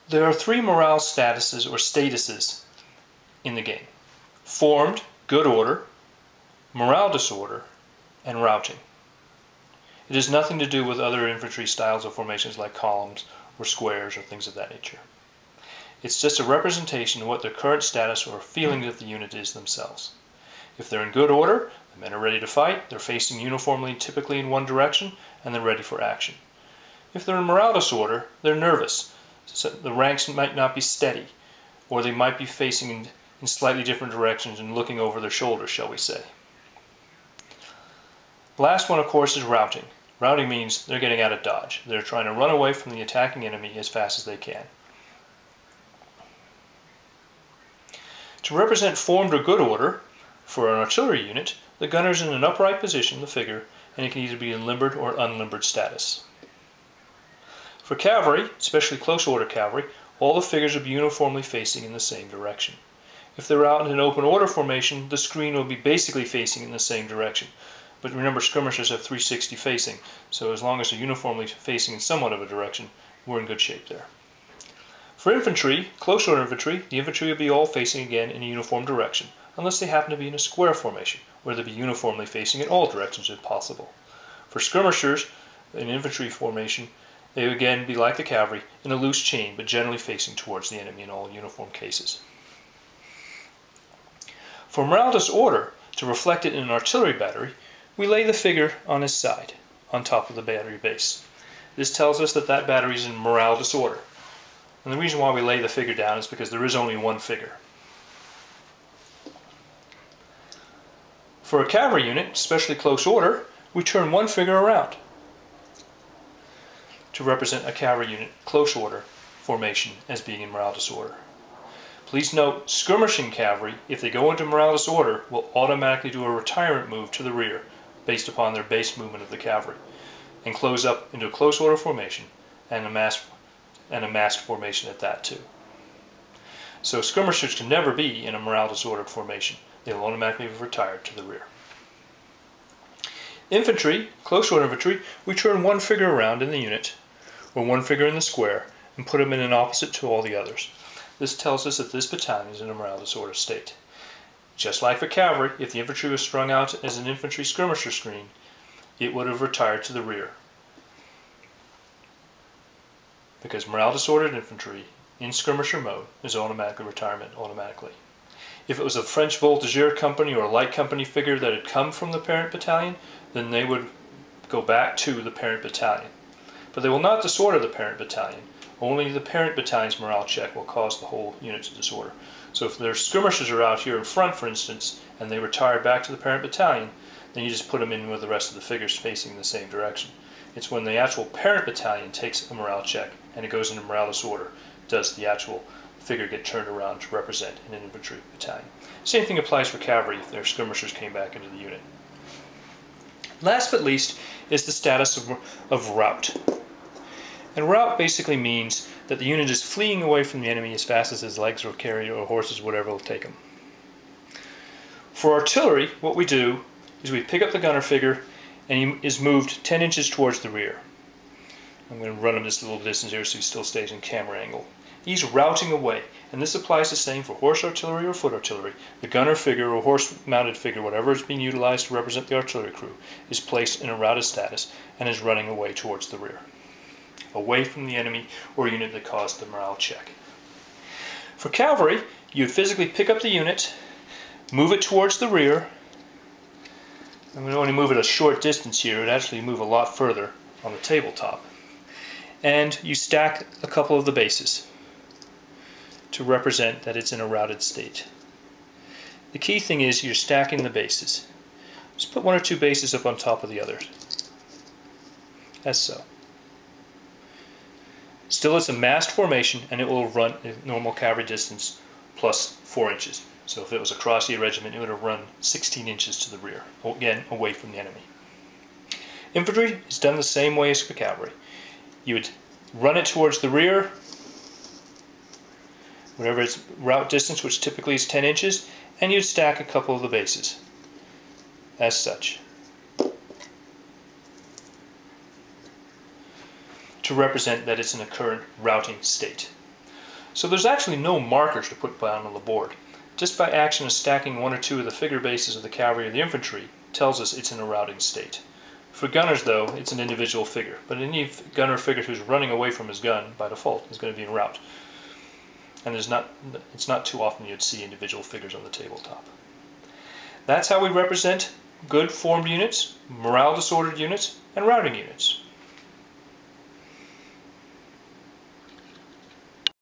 There are three morale statuses or statuses in the game: formed, good order, morale disorder, and routing. It has nothing to do with other infantry styles of formations like columns or squares or things of that nature. It's just a representation of what their current status or feeling of the unit is themselves. If they're in good order, the men are ready to fight, they're facing uniformly, typically in one direction, and they're ready for action. If they're in morale disorder, they're nervous, so the ranks might not be steady, or they might be facing in slightly different directions and looking over their shoulders, shall we say. The last one, of course, is routing. Routing means they're getting out of dodge. They're trying to run away from the attacking enemy as fast as they can. To represent formed or good order, for an artillery unit, the gunner is in an upright position, the figure, and it can either be in limbered or unlimbered status. For cavalry, especially close order cavalry, all the figures will be uniformly facing in the same direction. If they're out in an open order formation, the screen will be basically facing in the same direction. But remember, skirmishers have 360 facing, so as long as they're uniformly facing in somewhat of a direction, we're in good shape there. For infantry, close order infantry, the infantry will be all facing again in a uniform direction, unless they happen to be in a square formation, where they'll be uniformly facing in all directions if possible. For skirmishers, in infantry formation, they would again be like the cavalry, in a loose chain, but generally facing towards the enemy in all uniform cases. For morale disorder, to reflect it in an artillery battery, we lay the figure on his side, on top of the battery base. This tells us that that battery is in morale disorder. And the reason why we lay the figure down is because there is only one figure. For a cavalry unit, especially close order, we turn one figure around to represent a cavalry unit close order formation as being in morale disorder. Please note, skirmishing cavalry, if they go into morale disorder, will automatically do a retirement move to the rear based upon their base movement of the cavalry and close up into a close order formation and a masked formation at that too. So skirmishers can never be in a morale disordered formation. They will automatically be retired to the rear. Infantry, close order infantry, we turn one figure around in the unit, or one figure in the square, and put them in an opposite to all the others. This tells us that this battalion is in a morale disorder state. Just like for cavalry, if the infantry was strung out as an infantry skirmisher screen, it would have retired to the rear. Because morale disordered infantry in skirmisher mode is automatically retirement automatically. If it was a French voltigeur company or a light company figure that had come from the parent battalion, then they would go back to the parent battalion. But they will not disorder the parent battalion. Only the parent battalion's morale check will cause the whole unit to disorder. So if their skirmishers are out here in front, for instance, and they retire back to the parent battalion, then you just put them in with the rest of the figures facing the same direction. It's when the actual parent battalion takes a morale check and it goes into morale disorder, does the actual figure get turned around to represent an infantry battalion. Same thing applies for cavalry if their skirmishers came back into the unit. Last but least is the status of rout. And rout basically means that the unit is fleeing away from the enemy as fast as his legs or carry or horses, whatever will take him. For artillery, what we do is we pick up the gunner figure and he is moved 10 inches towards the rear. I'm going to run him this little distance here so he still stays in camera angle. He's routing away, and this applies the same for horse artillery or foot artillery. The gunner figure or horse-mounted figure, whatever is being utilized to represent the artillery crew, is placed in a routed status and is running away towards the rear, away from the enemy or unit that caused the morale check. For cavalry, you would physically pick up the unit, move it towards the rear. I'm going to only move it a short distance here. It would actually move a lot further on the tabletop. And you stack a couple of the bases to represent that it's in a routed state. The key thing is you're stacking the bases. Just put one or two bases up on top of the others. As so. Still, it's a masked formation, and it will run a normal cavalry distance plus 4 inches. So if it was a cross-year regiment, it would have run 16 inches to the rear, again, away from the enemy. Infantry is done the same way as for cavalry. You would run it towards the rear, whatever its route distance, which typically is 10 inches, and you'd stack a couple of the bases, as such, to represent that it's in a current routing state. So there's actually no markers to put down on the board. Just by action of stacking one or two of the figure bases of the cavalry or the infantry tells us it's in a routing state. For gunners, though, it's an individual figure, but any gunner figure who's running away from his gun, by default, is going to be in rout. And it's not too often you'd see individual figures on the tabletop. That's how we represent good formed units, morale disordered units, and routing units.